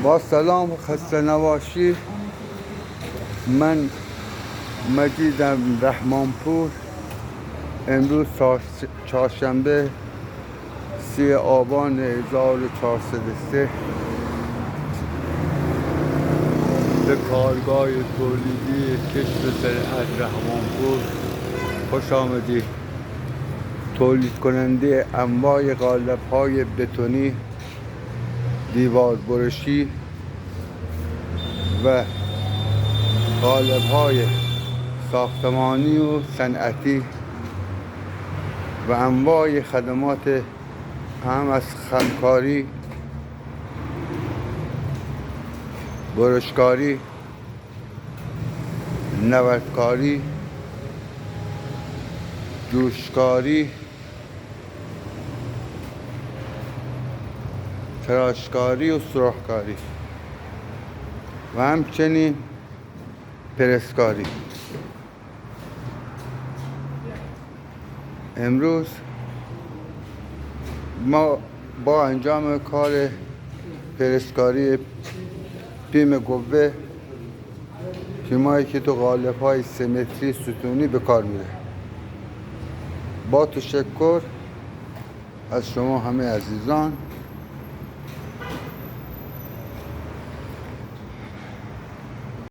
با سلام و خسته نباشید. من مجیدم رحمانپور. امروز چهارشنبه 3 آبان 1403 به کارگاه تولیدی کشت صنعت رحمانپور خوش آمدید. تولید کننده انواع قالب‌های بتونی، دیوار برشی و قالب‌های ساختمانی و صنعتی و انواع خدمات هم از خمکاری، برشکاری، نوردکاری، جوشکاری، تراشکاری و سرخکاری و همچنین پرسکاری. امروز ما با انجام کار پرسکاری پیم قوه، پیمایی که تو قالب‌های 3 متری ستونی به کار میره. با تشکر از شما همه عزیزان.